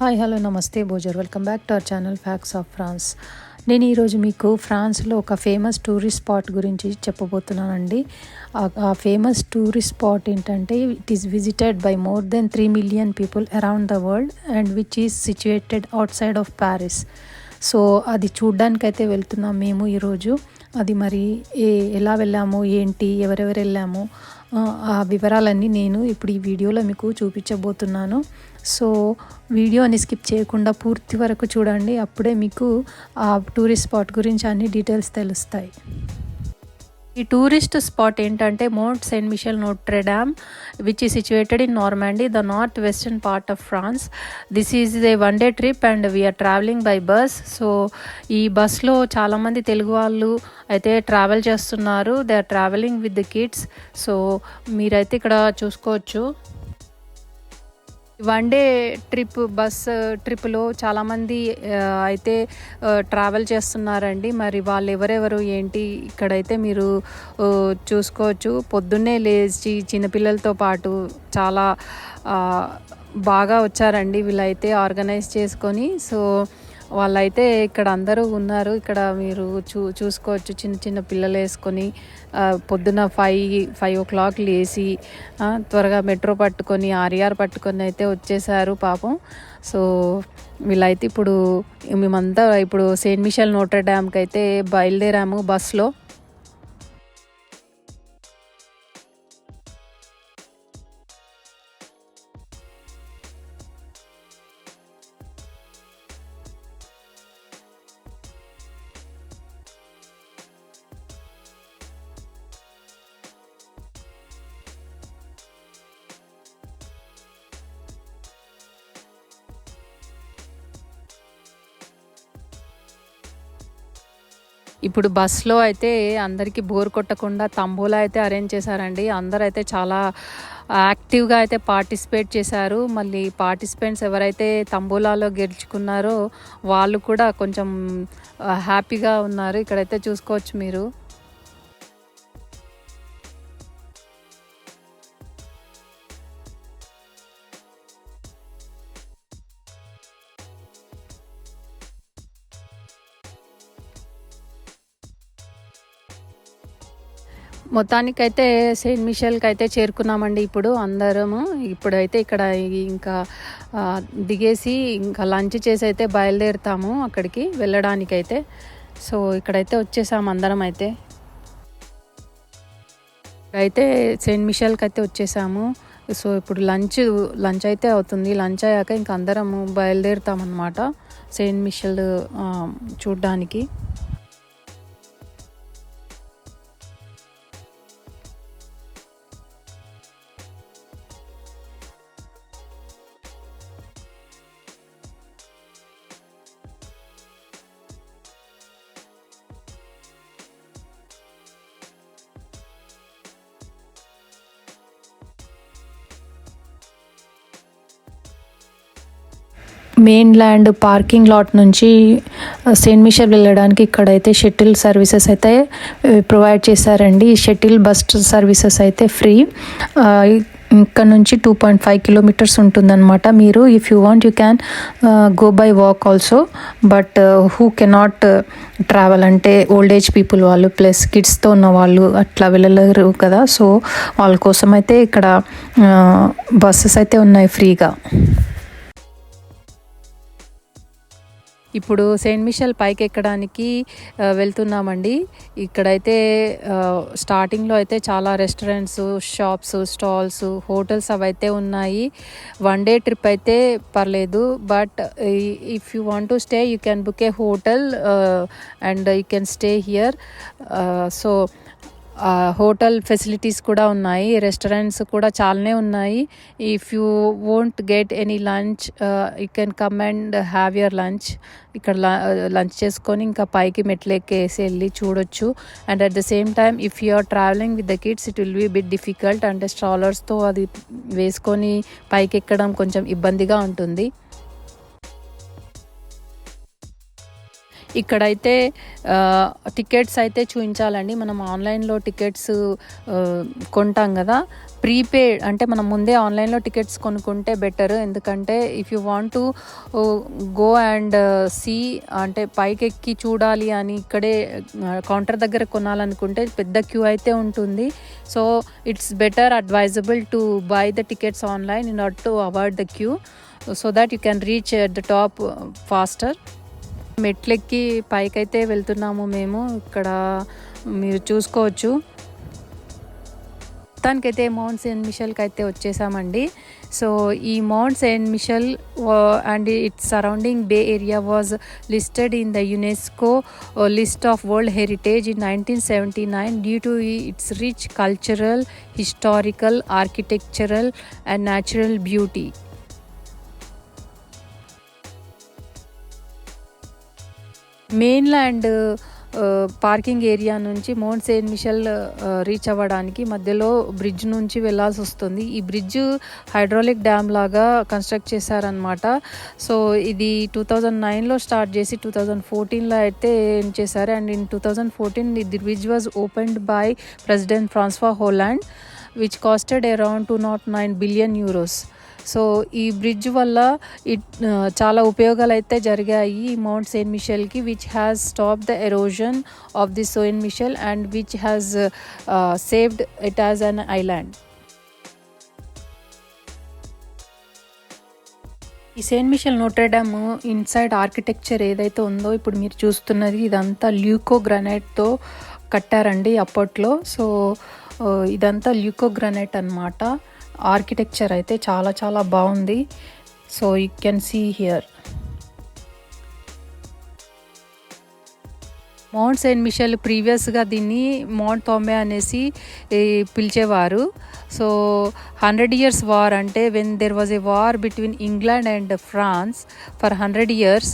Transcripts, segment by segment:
Hi hello నమస్తే బోజర్ welcome back to our channel facts of France. నేను ఈరోజు మీకు ఫ్రాన్స్లో ఒక ఫేమస్ టూరిస్ట్ స్పాట్ గురించి చెప్పబోతున్నానండి. ఆ ఫేమస్ టూరిస్ట్ స్పాట్ ఏంటంటే it is visited by more than 3 million people around the world and which is situated out side of Paris. So అది చూడ్డానికైతే వెళ్తున్నాం మేము ఈరోజు. అది మరి ఎలా వెళ్ళాము, ఏంటి, ఎవరెవరు వెళ్ళాము, ఆ వివరాలన్నీ నేను ఇప్పుడు ఈ వీడియోలో మీకు చూపించబోతున్నాను. సో వీడియోని స్కిప్ చేయకుండా పూర్తి వరకు చూడండి, అప్పుడే మీకు ఆ టూరిస్ట్ స్పాట్ గురించి అన్ని డీటెయిల్స్ తెలుస్తాయి. ఈ టూరిస్ట్ స్పాట్ ఏంటంటే Mount Saint Michel Notre Dame which is situated in Normandy, the north western part of France. This is a 1 day trip and we are travelling by bus. So ఈ బస్లో చాలామంది తెలుగు వాళ్ళు అయితే ట్రావెల్ చేస్తున్నారు. They are travelling with the kids. So మీరైతే ఇక్కడ చూసుకోవచ్చు. 1 day trip bus ట్రిప్లో చాలామంది అయితే ట్రావెల్ చేస్తున్నారండి. మరి వాళ్ళు ఎవరెవరు ఏంటి ఇక్కడైతే మీరు చూసుకోవచ్చు. పొద్దున్నే లేచి చిన్నపిల్లలతో పాటు చాలా బాగా వచ్చారండి వీళ్ళైతే ఆర్గనైజ్ చేసుకొని. సో వాళ్ళైతే ఇక్కడ అందరూ ఉన్నారు. ఇక్కడ మీరు చూసుకోవచ్చు, చిన్న చిన్న పిల్లలు వేసుకొని పొద్దున 5 o'clock లేచి త్వరగా మెట్రో పట్టుకొని ఆర్ఆర్ పట్టుకొని అయితే వచ్చేసారు పాపం. సో వీళ్ళైతే ఇప్పుడు మేమంతా ఇప్పుడు సెయింట్ మిషెల్ నోట్రే డ్యామ్కి అయితే బయలుదేరాము బస్లో. ఇప్పుడు బస్లో అయితే అందరికీ బోర్ కొట్టకుండా తంబోలా అయితే అరేంజ్ చేశారండి. అందరూ అయితే చాలా యాక్టివ్గా అయితే పార్టిసిపేట్ చేశారు. మళ్ళీ పార్టిసిపెంట్స్ ఎవరైతే తంబోలాలో గెలుచుకున్నారో వాళ్ళు కూడా కొంచెం హ్యాపీగా ఉన్నారు. ఇక్కడైతే చూసుకోవచ్చు మీరు. మొత్తానికైతే సెయింట్ మిషెల్కి అయితే చేరుకున్నామండి ఇప్పుడు అందరము. ఇప్పుడైతే ఇక్కడ ఇంకా దిగేసి ఇంకా లంచ్ చేసి అయితే బయలుదేరుతాము అక్కడికి వెళ్ళడానికైతే. సో ఇక్కడైతే వచ్చేసాము అందరం అయితే. అయితే సెయింట్ మిషెల్కి అయితే వచ్చేసాము. సో ఇప్పుడు లంచ్ అయితే అవుతుంది. లంచ్ అయ్యాక ఇంక అందరము బయలుదేరుతామన్నమాట సెయింట్ మిషెల్ చూడ్డానికి. మెయిన్ ల్యాండ్ పార్కింగ్ లాట్ నుంచి సెయింట్ మిషెల్ వెళ్ళడానికి ఇక్కడైతే షటిల్ సర్వీసెస్ అయితే ప్రొవైడ్ చేశారండి. ఈ షటిల్ బస్ సర్వీసెస్ అయితే ఫ్రీ. ఇక్కడ నుంచి 2.5 kilometers ఉంటుందన్నమాట. మీరు if you want you can go by walk also, but who cannot travel అంటే ఓల్డ్ ఏజ్ పీపుల్ వాళ్ళు ప్లస్ కిడ్స్తో ఉన్న వాళ్ళు అట్లా వెళ్ళలేరు కదా. సో వాళ్ళ కోసం అయితే ఇక్కడ బస్సెస్ అయితే ఉన్నాయి ఫ్రీగా. ఇప్పుడు సెయింట్ మిషెల్ పైకి ఎక్కడానికి వెళ్తున్నామండి. ఇక్కడైతే స్టార్టింగ్లో అయితే చాలా రెస్టారెంట్స్, షాప్స్, స్టాల్స్, హోటల్స్ అవైతే ఉన్నాయి. 1 day ట్రిప్ అయితే పర్లేదు, but if you want to stay you can book a hotel and you can stay here. So hotel facilities కూడా ఉన్నాయి, రెస్టారెంట్స్ కూడా చాలానే ఉన్నాయి. If you won't get any lunch you can come and have your lunch. ఇక్కడ lunch చేసుకొని ఇంకా పైకి మెట్లు ఎక్కేసి వెళ్ళి చూడొచ్చు. And at the same time if you are travelling with the kids it will be bit difficult. అంటే స్ట్రాలర్స్తో అది వేసుకొని పైకి ఎక్కడం కొంచెం ఇబ్బందిగా ఉంటుంది. ఇక్కడైతే టికెట్స్ అయితే చూయించాలండి. మనం ఆన్‌లైన్‌లో టికెట్స్ కొంటాం గదా! ప్రీపెయిడ్ అంటే మనం ముందే ఆన్‌లైన్‌లో టికెట్స్ కొనుక్కుంటే బెటర్. ఎందుకంటే if you want to go and see అంటే పైకెక్కి చూడాలి అని ఇక్కడే కౌంటర్ దగ్గర కొనాలనుకుంటే పెద్ద క్యూ అయితే ఉంటుంది. So, it's better advisable to buy the tickets online in order to avoid the queue so that you can reach at the top faster. మెట్లెక్కి పైకైతే వెళ్తున్నాము మేము. ఇక్కడ మీరు చూసుకోవచ్చు. మొత్తానికైతే మౌంట్ సెయింట్ మిషెల్‌కి అయితే వచ్చేసామండి. సో ఈ Mount Saint Michel and its surrounding bay area was listed in the UNESCO list of world heritage in 1979 due to its rich cultural, historical, architectural and natural beauty. Mainland parking area నుంచి Mount Saint Michel reach అవ్వడానికి మధ్యలో bridge నుంచి వెళ్ళాల్సొస్తుంది. ఈ bridge hydraulic dam లాగా construct చేశారనమాట. So ఇది 2009లో స్టార్ట్ చేసి 2014లో అయితే ఎండ్ చేశారు. And in 2014 the bridge was opened by president François Hollande which costed around 209 billion euros. So ఈ బ్రిడ్జ్ వల్ల చాలా ఉపయోగాలు అయితే జరిగాయి మౌంట్ సెయింట్ మిషెల్కి, which has stop the erosion of the Saint Michel and which has saved it as an island. ఈ Saint Michel Notre Dame inside architecture ఏదైతే ఉందో ఇప్పుడు మీరు చూస్తున్నది ఇదంతా ల్యూకో గ్రానైట్తో కట్టారండి అప్పట్లో. సో ఇదంతా ల్యూకో గ్రానైట్ అన్నమాట. ఆర్కిటెక్చర్ అయితే చాలా చాలా బాగుంది. So you can see here. Mount Saint Michel ప్రీవియస్గా దీన్ని మౌంట్ తోమే అనేసి పిలిచేవారు. సో 100 years వార్ అంటే when there was a war between England and France for 100 years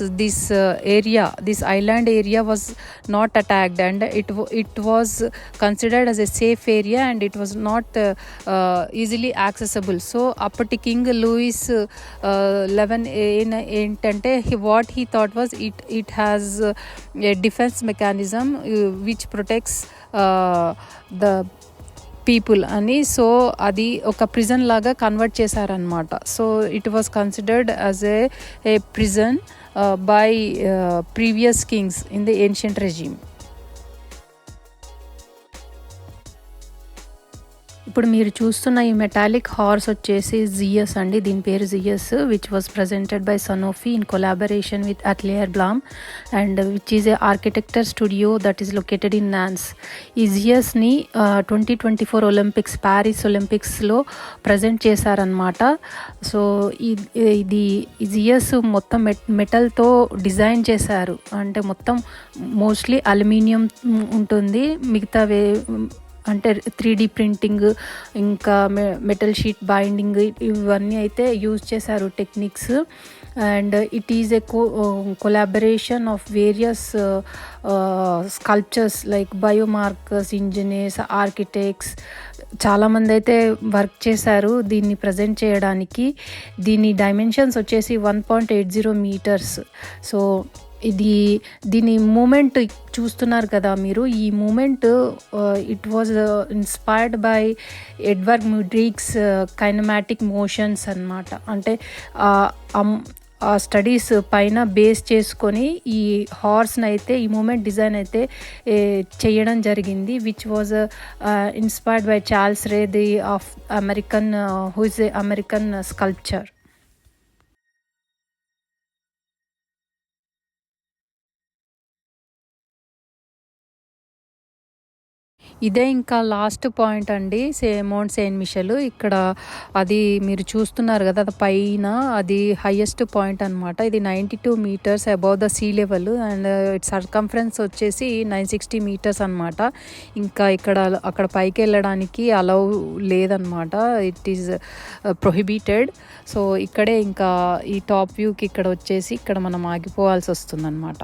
this island area was not attacked and it was considered as a safe area and it was not easily accessible. So అప్పటి king Louis 11 ఏంటంటే what he thought was it has a defence mechanism which protects the people అని. So అది ఒక prison లాగా convert చేశారనమాట. So it was considered as a prison by previous Kings in the ancient regime. ఇప్పుడు మీరు చూస్తున్న ఈ మెటాలిక్ హార్స్ వచ్చేసి జియస్ అండి. దీని పేరు జియస్ which was presented by Sanofi in collaboration with Atelier Blam and which is a architecture studio that is located in Nantes. ఈ జియస్ని 2024 ఒలింపిక్స్ ప్యారిస్ ఒలింపిక్స్లో ప్రజెంట్ చేశారనమాట. సో ఇది జియస్ మొత్తం మెటల్తో డిజైన్ చేశారు. అంటే మొత్తం మోస్ట్లీ అల్యూమినియం ఉంటుంది. మిగతా అంటే 3D ప్రింటింగ్ ఇంకా మెటల్ షీట్ బైండింగ్ ఇవన్నీ అయితే యూజ్ చేశారు techniques. And it is a collaboration of various sculptures like biomarkers, engineers, architects చాలామంది అయితే వర్క్ చేశారు దీన్ని ప్రజెంట్ చేయడానికి. దీని డైమెన్షన్స్ వచ్చేసి 1.80 meters. సో దీని మూమెంట్ చూస్తున్నారు కదా మీరు. ఈ moment it was inspired by Edward Muybridge's kinematic motions అన్నమాట. అంటే ఆ స్టడీస్ పైన బేస్ చేసుకొని ఈ హార్స్ని అయితే ఈ మూమెంట్ డిజైన్ అయితే చేయడం జరిగింది. Which was inspired by Charles ray the of American who is a American sculpture. ఇదే ఇంకా లాస్ట్ పాయింట్ అండి మౌంట్ సెయింట్ మిషెల్. ఇక్కడ అది మీరు చూస్తున్నారు కదా, అది పైన అది హైయెస్ట్ పాయింట్ అనమాట. ఇది 92 meters above the sea level and it's circumference వచ్చేసి 960 meters అనమాట. ఇంకా అక్కడ పైకి వెళ్ళడానికి అలౌ లేదనమాట. It is prohibited. సో ఇక్కడే ఇంకా ఈ టాప్ వ్యూకి ఇక్కడ వచ్చేసి ఇక్కడ మనం ఆగిపోవాల్సి వస్తుందన్నమాట.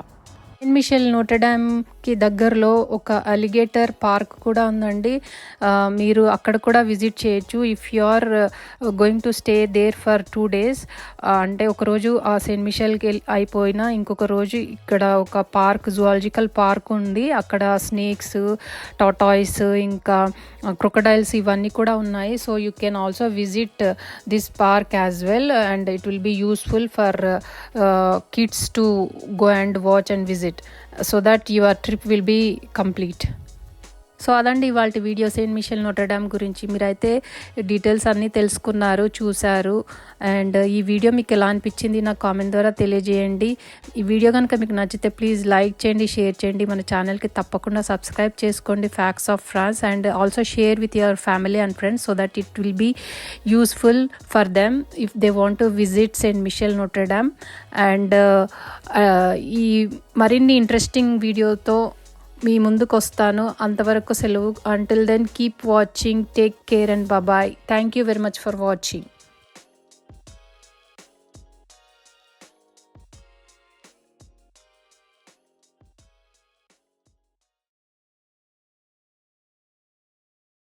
సెయింట్ మిషెల్ నోటర్డామ్కి దగ్గరలో ఒక అలిగేటర్ పార్క్ కూడా ఉందండి. మీరు అక్కడ కూడా విజిట్ చేయొచ్చు if you are going to stay there for 2 days. అంటే ఒకరోజు ఆ సెయింట్ మిషెల్కి అయిపోయినా ఇంకొక రోజు ఇక్కడ ఒక పార్క్, జువాలజికల్ పార్క్ ఉంది. అక్కడ స్నేక్స్, టాటాయిస్, ఇంకా క్రొకడైల్స్ ఇవన్నీ కూడా ఉన్నాయి. So you can also visit this park as well, and it will be useful for kids to go and watch and visit, so that your trip will be complete. So అదండి ఇవాళ video Saint Michel నోటర్డామ్ గురించి. మీరైతే details అన్నీ తెలుసుకున్నారు, చూశారు. And ఈ video మీకు ఎలా అనిపించింది నాకు కామెంట్ ద్వారా తెలియజేయండి. ఈ వీడియో కనుక మీకు నచ్చితే ప్లీజ్ లైక్ చేయండి, షేర్ చేయండి. మన ఛానల్కి తప్పకుండా సబ్స్క్రైబ్ చేసుకోండి, facts of France, and also share with your family and friends so that it will be useful for them if they want to visit Saint Michel Notre Dame. And ఈ మరిన్ని interesting వీడియోతో మీ ముందుకు వస్తాను. అంతవరకు సెలవు. Until then keep watching, take care and bye. Thank you very much for watching.